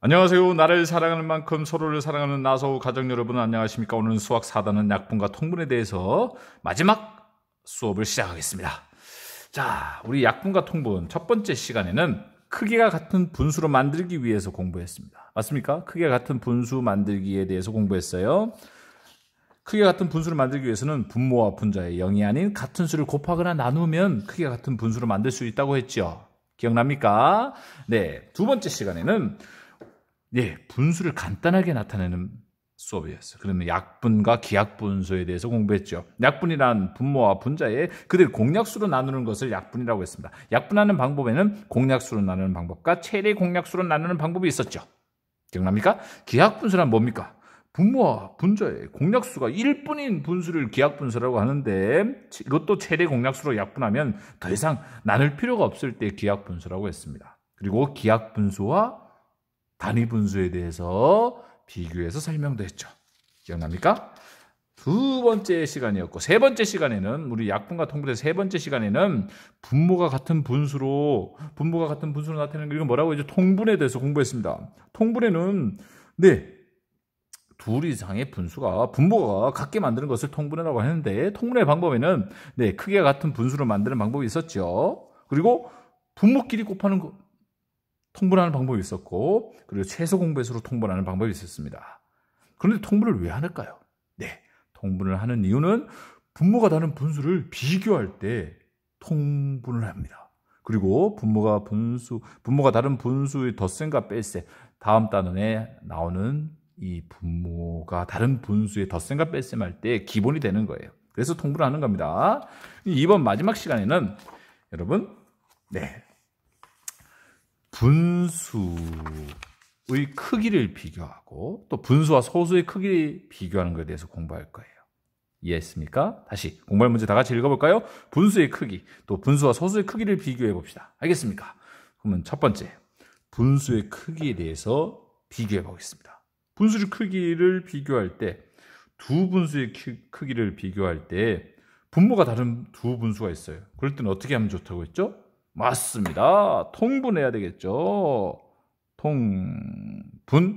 안녕하세요. 나를 사랑하는 만큼 서로를 사랑하는 나서우 가족 여러분 안녕하십니까? 오늘은 수학 4단원 약분과 통분에 대해서 마지막 수업을 시작하겠습니다. 자, 우리 약분과 통분 첫 번째 시간에는 크기가 같은 분수로 만들기 위해서 공부했습니다. 맞습니까? 크기가 같은 분수 만들기에 대해서 공부했어요. 크기가 같은 분수를 만들기 위해서는 분모와 분자의 0이 아닌 같은 수를 곱하거나 나누면 크기가 같은 분수로 만들 수 있다고 했죠. 기억납니까? 네, 두 번째 시간에는 분수를 간단하게 나타내는 수업이었어요. 그러면 약분과 기하분수에 대해서 공부했죠. 약분이란 분모와 분자의 그들 공약수로 나누는 것을 약분이라고 했습니다. 약분하는 방법에는 공약수로 나누는 방법과 최대 공약수로 나누는 방법이 있었죠. 기억납니까? 기하분수란 뭡니까? 분모와 분자의 공약수가 1뿐인 분수를 기하분수라고 하는데 이것도 최대 공약수로 약분하면 더 이상 나눌 필요가 없을 때 기하분수라고 했습니다. 그리고 기하분수와 단위분수에 대해서 비교해서 설명도 했죠. 기억납니까? 두 번째 시간이었고 세 번째 시간에는 우리 약분과 통분의 세 번째 시간에는 분모가 같은 분수로 나타내는 거 이거 뭐라고 하죠? 통분에 대해서 공부했습니다. 통분에는 둘 이상의 분모가 같게 만드는 것을 통분이라고 하는데 통분의 방법에는 크기가 같은 분수로 만드는 방법이 있었죠. 그리고 분모끼리 곱하는 거 통분하는 방법이 있었고 그리고 최소 공배수로 통분하는 방법이 있었습니다. 그런데 통분을 왜 할까요? 통분을 하는 이유는 분모가 다른 분수를 비교할 때 통분을 합니다. 그리고 분모가 다른 분수의 덧셈과 뺄셈 다음 단원에 나오는 이 분모가 다른 분수의 덧셈과 뺄셈할 때 기본이 되는 거예요. 그래서 통분을 하는 겁니다. 이번 마지막 시간에는 여러분 분수의 크기를 비교하고 또 분수와 소수의 크기를 비교하는 것에 대해서 공부할 거예요. 이해했습니까? 다시 공부할 문제 다 같이 읽어볼까요? 분수의 크기, 또 분수와 소수의 크기를 비교해 봅시다. 알겠습니까? 그러면 첫 번째, 분수의 크기에 대해서 비교해 보겠습니다. 분수의 크기를 비교할 때, 두 분수의 크기를 비교할 때 분모가 다른 두 분수가 있어요. 그럴 때는 어떻게 하면 좋다고 했죠? 맞습니다. 통분해야 되겠죠. 통분해서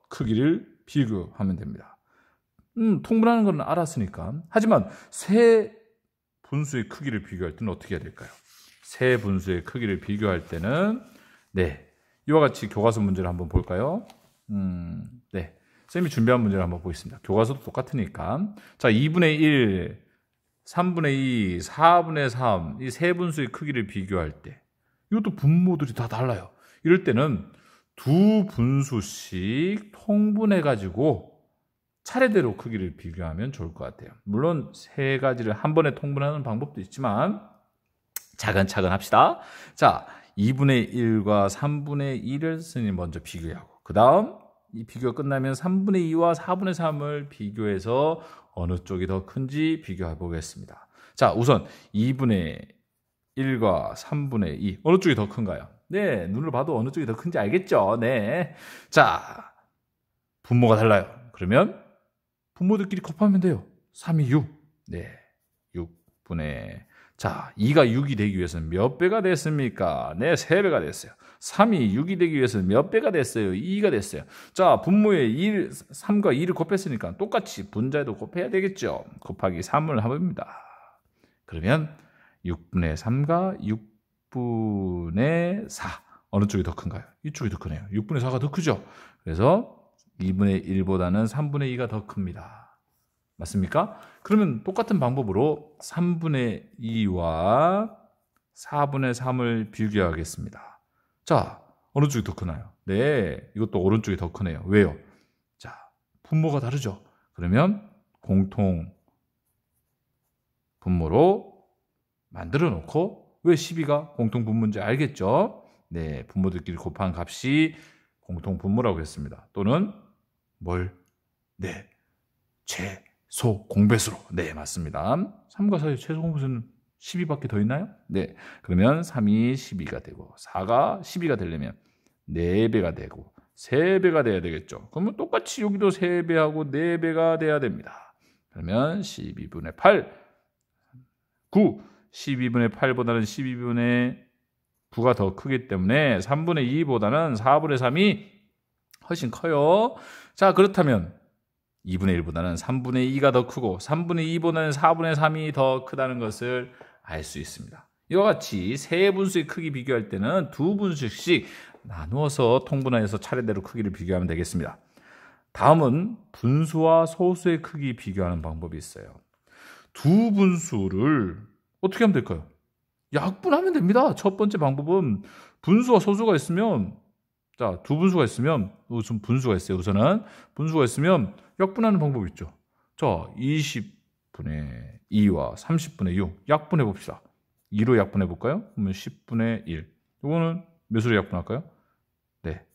크기를 비교하면 됩니다. 통분하는 건 알았으니까. 하지만 세 분수의 크기를 비교할 때는 어떻게 해야 될까요? 세 분수의 크기를 비교할 때는 이와 같이 교과서 문제를 한번 볼까요? 쌤이 준비한 문제를 한번 보겠습니다. 교과서도 똑같으니까. 자, 2분의 1, 3분의 2, 4분의 3, 이 세 분수의 크기를 비교할 때 이것도 분모들이 다 달라요. 이럴 때는 두 분수씩 통분해가지고 차례대로 크기를 비교하면 좋을 것 같아요. 물론 세 가지를 한 번에 통분하는 방법도 있지만 차근차근 합시다. 자, 2분의 1과 3분의 1을 선생님 먼저 비교하고 그 다음 이 비교가 끝나면 3분의 2와 4분의 3을 비교해서 어느 쪽이 더 큰지 비교해 보겠습니다. 자, 우선 2분의 1과 3분의 2 어느 쪽이 더 큰가요? 눈으로 봐도 어느 쪽이 더 큰지 알겠죠? 자, 분모가 달라요. 그러면 분모들끼리 곱하면 돼요. 3이 6. 6분의 자, 2가 6이 되기 위해서는 몇 배가 됐습니까? 3배가 됐어요. 3이 6이 되기 위해서는 몇 배가 됐어요? 2가 됐어요. 자, 분모에 3과 2를 곱했으니까 똑같이 분자에도 곱해야 되겠죠. 곱하기 3을 해봅니다. 그러면 6분의 3과 6분의 4 어느 쪽이 더 큰가요? 이쪽이 더 크네요. 6분의 4가 더 크죠. 그래서 2분의 1보다는 3분의 2가 더 큽니다. 맞습니까? 그러면 똑같은 방법으로 3분의 2와 4분의 3을 비교하겠습니다. 자, 어느 쪽이 더 크나요? 이것도 오른쪽이 더 크네요. 왜요? 자, 분모가 다르죠? 그러면 공통 분모로 만들어 놓고 왜 12가 공통 분모인지 알겠죠? 분모들끼리 곱한 값이 공통 분모라고 했습니다. 또는 최소 공배수로. 맞습니다. 3과 4의 최소 공배수는 12밖에 더 있나요? 그러면 3이 12가 되고 4가 12가 되려면 4배가 되고 3배가 돼야 되겠죠. 그러면 똑같이 여기도 3배하고 4배가 돼야 됩니다. 그러면 12분의 8, 9, 12분의 8보다는 12분의 9가 더 크기 때문에 3분의 2보다는 4분의 3이 훨씬 커요. 자, 그렇다면 2분의 1보다는 3분의 2가 더 크고 3분의 2보다는 4분의 3이 더 크다는 것을 알 수 있습니다. 이와 같이 세 분수의 크기 비교할 때는 두 분수씩 나누어서 통분해서 차례대로 크기를 비교하면 되겠습니다. 다음은 분수와 소수의 크기 비교하는 방법이 있어요. 두 분수를 어떻게 하면 될까요? 약분하면 됩니다. 첫 번째 방법은 분수와 소수가 있으면, 자, 두 분수가 있으면, 우선 분수가 있어요. 우선은 분수가 있으면 약분하는 방법이 있죠. 자, 20분의 2와 30분의 6 약분해 봅시다. 2로 약분해 볼까요? 그러면 10분의 1. 이거는 몇으로 약분할까요? 네.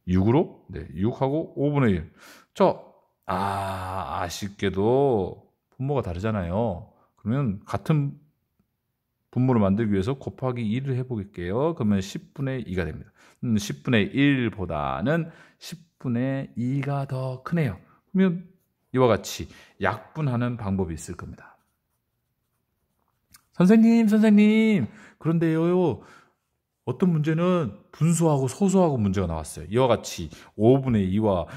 6으로? 네. 6하고 5분의 1. 자, 아쉽게도 분모가 다르잖아요. 그러면 같은 분모를 만들기 위해서 곱하기 2를 해볼게요. 그러면 10분의 2가 됩니다. 10분의 1보다는 10분의 2가 더 크네요. 그러면 이와 같이 약분하는 방법이 있을 겁니다. 선생님, 그런데요, 어떤 문제는 분수하고 소수하고 문제가 나왔어요. 이와 같이 5분의 2와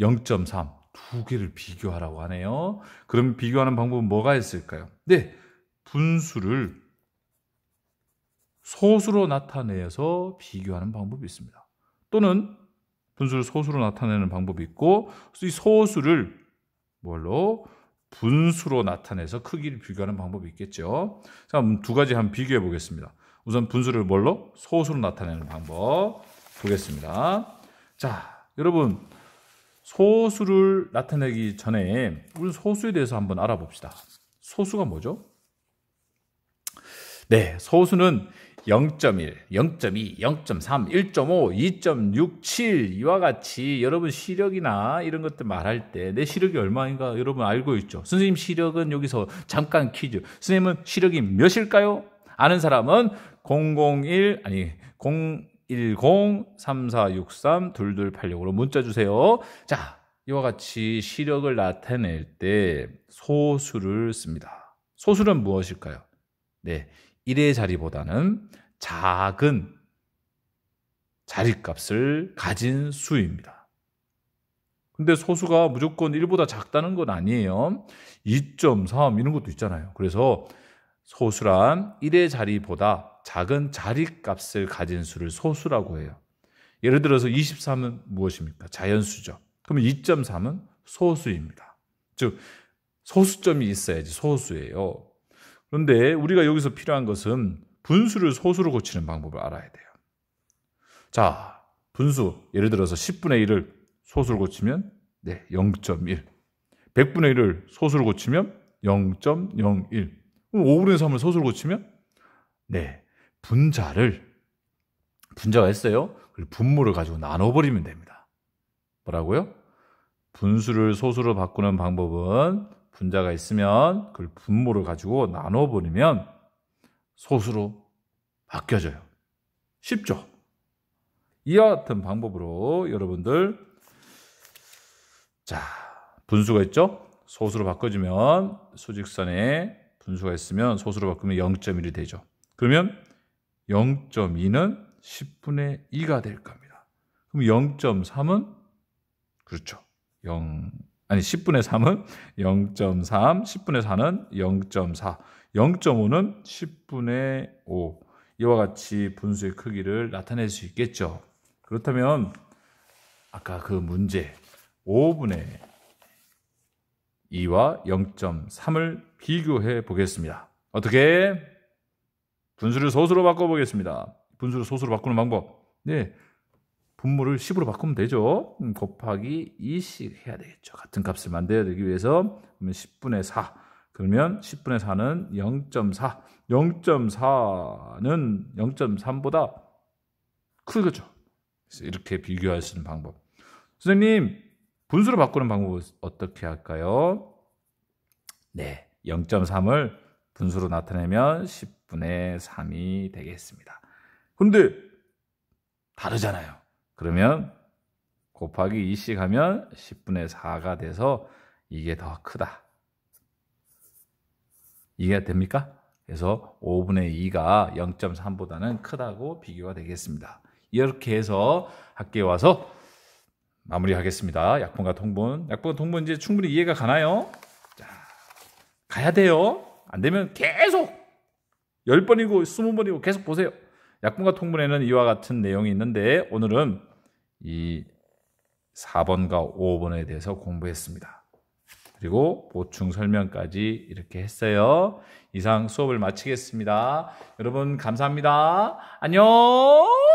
0.3 두 개를 비교하라고 하네요. 그럼 비교하는 방법은 뭐가 있을까요? 네, 분수를 소수로 나타내서 비교하는 방법이 있습니다. 또는 분수를 소수로 나타내는 방법이 있고, 이 소수를 뭘로? 분수로 나타내서 크기를 비교하는 방법이 있겠죠. 자, 두 가지 한번 비교해 보겠습니다. 우선 분수를 뭘로? 소수로 나타내는 방법 보겠습니다. 자, 여러분, 소수를 나타내기 전에 우리 소수에 대해서 한번 알아봅시다. 소수가 뭐죠? 네, 소수는 0.1, 0.2, 0.3, 1.5, 2.67 이와 같이 여러분 시력이나 이런 것들 말할 때 내 시력이 얼마인가 여러분 알고 있죠? 선생님 시력은 여기서 잠깐 퀴즈. 선생님은 시력이 몇일까요? 아는 사람은 010-3463-2286으로 문자 주세요. 자, 이와 같이 시력을 나타낼 때 소수를 씁니다. 소수는 무엇일까요? 네, 1의 자리보다는 작은 자리값을 가진 수입니다. 근데 소수가 무조건 1보다 작다는 건 아니에요. 2.3 이런 것도 있잖아요. 그래서 소수란 1의 자리보다 작은 자리값을 가진 수를 소수라고 해요. 예를 들어서 23은 무엇입니까? 자연수죠. 그러면 2.3은 소수입니다. 즉 소수점이 있어야지 소수예요. 그런데 우리가 여기서 필요한 것은 분수를 소수로 고치는 방법을 알아야 돼요. 자, 분수 예를 들어서 10분의 1을 소수로 고치면 네, 0.1. 100분의 1을 소수로 고치면 0.01. 5분의 3을 소수로 고치면 네, 분자가 있어요. 그리고 분모를 가지고 나눠버리면 됩니다. 뭐라고요? 분수를 소수로 바꾸는 방법은 분자가 있으면 그 분모를 가지고 나눠버리면 소수로 바뀌어져요. 쉽죠? 이와 같은 방법으로 여러분들, 자, 분수가 있죠? 소수로 바꿔주면 수직선에 분수가 있으면 소수로 바꾸면 0.1이 되죠. 그러면 0.2는 10분의 2가 될 겁니다. 그럼 0.3은 그렇죠. 10분의 3은 0.3, 10분의 4는 0.4, 0.5는 10분의 5. 이와 같이 분수의 크기를 나타낼 수 있겠죠. 그렇다면 아까 그 문제 5분의 2와 0.3을 비교해 보겠습니다. 어떻게? 분수를 소수로 바꿔보겠습니다. 분수를 소수로 바꾸는 방법. 네, 분모를 10으로 바꾸면 되죠. 곱하기 2씩 해야 되겠죠. 같은 값을 만들어야 되기 위해서. 그러면 10분의 4. 그러면 10분의 4는 0.4. 0.4는 0.3보다 크죠. 그래서 이렇게 비교할 수 있는 방법. 선생님, 분수로 바꾸는 방법은 어떻게 할까요? 네, 0.3을 분수로 나타내면 10분의 3이 되겠습니다. 그런데 다르잖아요. 그러면 곱하기 2씩 하면 10분의 4가 돼서 이게 더 크다. 이해가 됩니까? 그래서 5분의 2가 0.3보다는 크다고 비교가 되겠습니다. 이렇게 해서 학교에 와서 마무리하겠습니다. 약분과 통분. 약분과 통분 이제 충분히 이해가 가나요? 자, 가야 돼요. 안 되면 계속 10번이고 20번이고 계속 보세요. 약분과 통분에는 이와 같은 내용이 있는데 오늘은 이 4번과 5번에 대해서 공부했습니다. 그리고 보충 설명까지 이렇게 했어요. 이상 수업을 마치겠습니다. 여러분 감사합니다. 안녕.